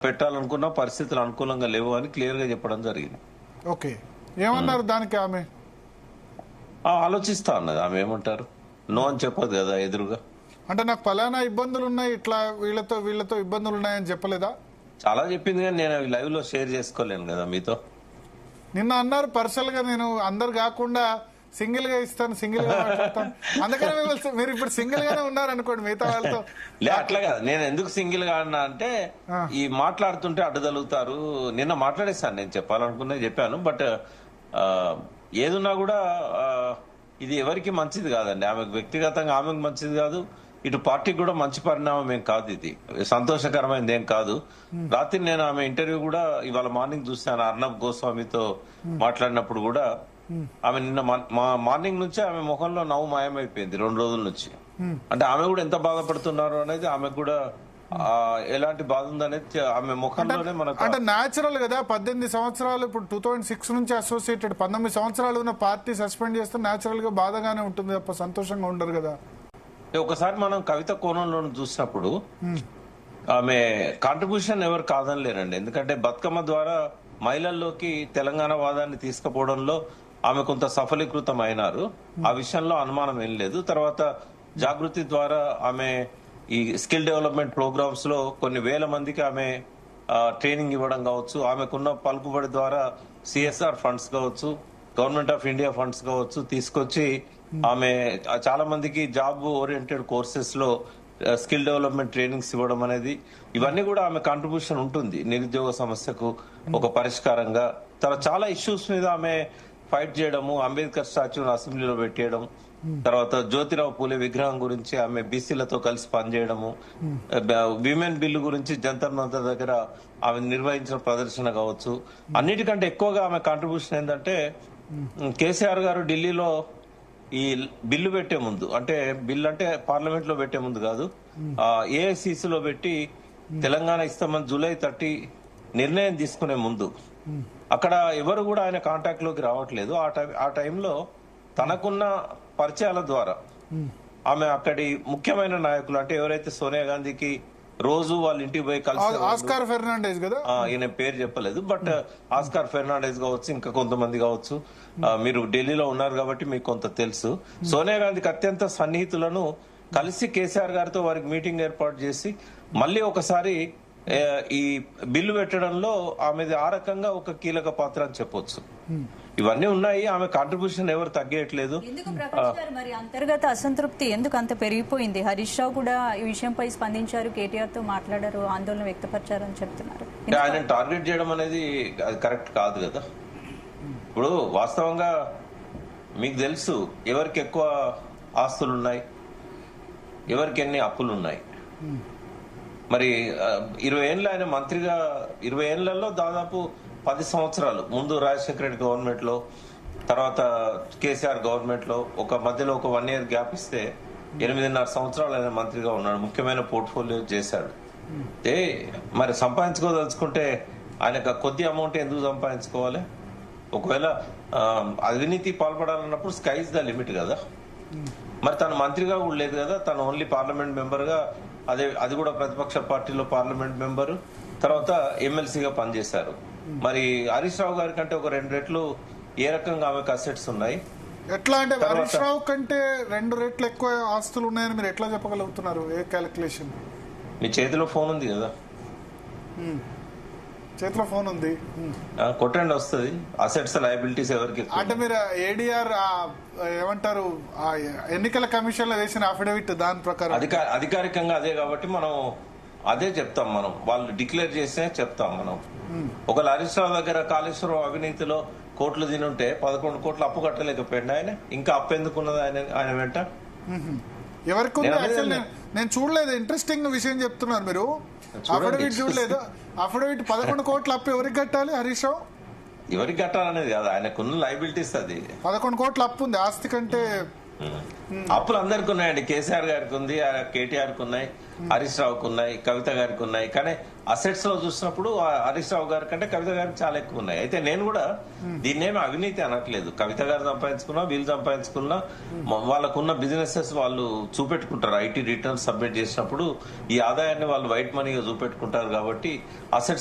పెట్టాలనుకున్న పరిస్థితులు అనుకూలంగా లేవు అని క్లియర్ గా చెప్పడం జరిగింది. ఓకే, ఏమన్నారు దానికి ఆమె? ఆలోచిస్తా అన్నది. ఆమె ఏమంటారు, నో అని చెప్పదు కదా ఎదురుగా. అంటే నాకు పలానా ఇబ్బందులు ఉన్నాయి, ఇట్లా వీళ్ళతో ఇబ్బందులు ఉన్నాయని చెప్పలేదా? చాలా చెప్పింది కానీ నేను లైవ్ లో షేర్ చేసుకోలేను కదా మీతో. నిన్న అన్నారు పర్సనల్ గా నేను అందరు కాకుండా సింగిల్ గా ఇస్తాను, సింగిల్ గా మాట్లాడతాను. అందుకని మీరు ఇప్పుడు సింగిల్ గానే ఉన్నారు అనుకోండి మిగతా వాళ్ళతో. లే అట్లా కాదు, నేను ఎందుకు సింగిల్ గా అన్నా అంటే ఈ మాట్లాడుతుంటే అడ్డుదలుగుతారు. నిన్న మాట్లాడేస్తాను, నేను చెప్పాలనుకున్నది చెప్పాను. బట్ ఏదున్నా కూడా ఇది ఎవరికి మంచిది కాదండి. ఆమెకు వ్యక్తిగతంగా ఆమెకు మంచిది కాదు, ఇటు పార్టీకి కూడా మంచి పరిణామం ఏం కాదు. ఇది సంతోషకరమైనది ఏం కాదు. రాత్రి నేను ఆమె ఇంటర్వ్యూ కూడా ఇవాళ మార్నింగ్ చూస్తాను. అర్నబ్ గోస్వామితో మాట్లాడినప్పుడు కూడా ఆమె నిన్న మార్నింగ్ నుంచి ఆమె ముఖంలో నవ్వు మాయమైపోయింది 2 రోజుల నుంచి. అంటే ఆమె కూడా ఎంత బాధపడుతున్నారు అనేది ఆమెకు కూడా ఎలాంటి బాధ ఉందనేది ఆమె ముఖంలోనే మనకు. అంటే న్యాచురల్ కదా, 18 సంవత్సరాలు ఇప్పుడు 2006 నుంచి అసోసియేటెడ్ 19 సంవత్సరాలు ఉన్న పార్టీ సస్పెండ్ చేస్తే న్యాచురల్ గా బాధగానే ఉంటుంది తప్ప సంతోషంగా ఉండరు కదా. ఒకసారి మనం కవిత కోణంలో చూసినప్పుడు ఆమె కాంట్రిబ్యూషన్ ఎవరు కాదని లేరండి. ఎందుకంటే బతుకమ్మ ద్వారా మహిళల్లోకి తెలంగాణ వాదాన్ని తీసుకుపోవడంలో ఆమె కొంత సఫలీకృతం అయినారు. ఆ విషయంలో అనుమానం ఏం లేదు. తర్వాత జాగృతి ద్వారా ఆమె ఈ స్కిల్ డెవలప్మెంట్ ప్రోగ్రామ్స్ లో కొన్ని వేల మందికి ఆమె ట్రైనింగ్ ఇవ్వడం కావచ్చు, ఆమెకున్న పలుకుబడి ద్వారా సిఎస్ఆర్ ఫండ్స్ కావచ్చు, గవర్నమెంట్ ఆఫ్ ఇండియా ఫండ్స్ కావచ్చు తీసుకొచ్చి ఆమె చాలా మందికి జాబ్ ఓరియంటెడ్ కోర్సెస్ లో స్కిల్ డెవలప్మెంట్ ట్రైనింగ్స్ ఇవ్వడం అనేది, ఇవన్నీ కూడా ఆమె కాంట్రిబ్యూషన్ ఉంటుంది నిరుద్యోగ సమస్యకు ఒక పరిష్కారంగా. తర్వాత చాలా ఇష్యూస్ మీద ఆమె ఫైట్ చేయడము, అంబేద్కర్ స్టాచ్యూని అసెంబ్లీలో పెట్టేయడం, తర్వాత జ్యోతిరావు పూలే విగ్రహం గురించి ఆమె బీసీలతో కలిసి పనిచేయడము, విమెన్ బిల్లు గురించి జంతర్ మంతర్ దగ్గర ఆమె నిర్వహించిన ప్రదర్శన కావచ్చు. అన్నిటికంటే ఎక్కువగా ఆమె కాంట్రిబ్యూషన్ ఏంటంటే కేసీఆర్ గారు ఢిల్లీలో ఈ బిల్లు పెట్టే ముందు, అంటే బిల్లు అంటే పార్లమెంట్ లో పెట్టే ముందు కాదు, ఏఐసిసి లో పెట్టి తెలంగాణ ఇస్తామని జూలై 30 నిర్ణయం తీసుకునే ముందు అక్కడ ఎవరు కూడా ఆయన కాంటాక్ట్ లోకి రావట్లేదు. ఆ టైంలో తనకున్న పరిచయాల ద్వారా ఆమె అక్కడి ముఖ్యమైన నాయకులు, అంటే ఎవరైతే సోనియా గాంధీకి రోజు వాళ్ళ ఇంటికి పోయి కలిసి, ఆస్కార్ ఫెర్నాండెజ్ కదా, ఈయన పేరు చెప్పలేదు, బట్ ఆస్కార్ ఫెర్నాండెజ్ కావచ్చు, ఇంకా కొంతమంది కావచ్చు. మీరు ఢిల్లీలో ఉన్నారు కాబట్టి మీకు కొంత తెలుసు. సోనియా గాంధీకి అత్యంత సన్నిహితులను కలిసి కేసీఆర్ గారితో వారికి మీటింగ్ ఏర్పాటు చేసి మళ్ళీ ఒకసారి ఈ బిల్లు పెట్టడంలో ఆమెది ఆ రకంగా ఒక కీలక పాత్ర అని చెప్పొచ్చు. ఇవన్నీ ఉన్నాయి. ఆమె కాంట్రిబ్యూషన్ ఎవరు తగ్గట్లేదు. మరి అంతర్గత అసంతృప్తి ఎందుకు అంత పెరిగిపోయింది? హరీష్ రావు కూడా ఈ విషయంపై స్పందించారు, కేటీఆర్ తో మాట్లాడారు, ఆందోళన వ్యక్తపరిచారు అని చెప్తున్నారు. ఆయన టార్గెట్ చేయడం అనేది అది కరెక్ట్ కాదు కదా. ఇప్పుడు వాస్తవంగా మీకు తెలుసు ఎవరికి ఎక్కువ ఆస్తులు ఉన్నాయి, ఎవరికి ఎన్ని అప్పులు ఉన్నాయి. మరి 20 ఏళ్ళు ఆయన మంత్రిగా, 20 ఏళ్లలో దాదాపు 10 సంవత్సరాలు ముందు రాజశేఖర రెడ్డి గవర్నమెంట్ లో, తర్వాత కేసీఆర్ గవర్నమెంట్ లో ఒక మధ్యలో ఒక 1 year గ్యాప్ ఇస్తే 8.5 సంవత్సరాలు ఆయన మంత్రిగా ఉన్నాడు. ముఖ్యమైన పోర్ట్ఫోలియో చేశాడు. మరి సంపాదించుకోదలుచుకుంటే ఆయనకు కొద్ది అమౌంట్ ఎందుకు సంపాదించుకోవాలి? ఒకవేళ అవినీతి పాల్పడాలన్నప్పుడు స్కై ఇస్ ద లిమిట్ కదా. మరి తను మంత్రిగా కూడా లేదు కదా, తను ఓన్లీ పార్లమెంట్ మెంబర్ గా, అది కూడా ప్రతిపక్ష పార్టీలో పార్లమెంట్ మెంబరు, తర్వాత ఎమ్మెల్సీగా పనిచేశారు. మరి హరీష్ రావు గారి కంటే ఒక 2 రెట్లు ఏ రకంగా ఆమెకు అసెట్స్ ఉన్నాయి? ఎట్లా అంటే హరీష్ రావు కంటే 2 రెట్లు ఎక్కువ ఆస్తులు ఉన్నాయని మీరు ఎట్లా చెప్పగలుగుతున్నారు? ఏ క్యాలిక్యులేషన్? మీ చేతిలో ఫోన్ ఉంది కదా, చేతిలో ఫోన్ ఉంది, కొట్టండి వస్తుంది. అసెట్స్ లయబిలిటీస్ ఎవరికి? అంటే మీరు ఏడీఆర్ ఏమంటారు, ఎన్నికల కమిషన్ లో వేసిన అఫిడవిట్ దాని ప్రకారం అధికారికంగా అదే కాబట్టి మనం అదే చెప్తాం. మనం వాళ్ళు డిక్లేర్ చేస్తే చెప్తాం మనం. ఒక హరీష్ రావు దగ్గర కాళేశ్వరం అవినీతిలో కోట్లు తినుంటే 11 కోట్లు అప్పు కట్టలేకపోయింది ఆయన. ఇంకా అప్పు ఎందుకున్నది ఆయన వెంట? ఎవరికి? నేను చూడలేదు. ఇంట్రెస్టింగ్ విషయం చెప్తున్నారు మీరు. అఫిడవిట్ చూడలేదు. అఫిడవిట్ 11 కోట్ల అప్పు ఎవరికి కట్టాలి? హరీష్ రావు ఎవరికి కట్టాలనేది కాదు, ఆయనకున్న లైబిలిటీస్. అది 11 కోట్ల అప్పు ఉంది. ఆస్తి కంటే అప్పులు అందరికి ఉన్నాయండి. కేసీఆర్ గారికి ఉంది, కేటీఆర్ కు ఉన్నాయి, హరీష్ రావుకు ఉన్నాయి, కవిత గారికి ఉన్నాయి. కానీ అసెట్స్ లో చూసినప్పుడు హరీష్ రావు గారి కంటే కవిత గారికి చాలా ఎక్కువ ఉన్నాయి. అయితే నేను కూడా దీన్నేమి అవినీతి అనట్లేదు. కవిత గారు సంపాదించుకున్నా, వీళ్ళు సంపాదించుకున్నా, వాళ్ళకున్న బిజినెసెస్ వాళ్ళు చూపెట్టుకుంటారు. ఐటీ రిటర్న్స్ సబ్మిట్ చేసినప్పుడు ఈ ఆదాయాన్ని వాళ్ళు వైట్ మనీగా చూపెట్టుకుంటారు. కాబట్టి అసెట్స్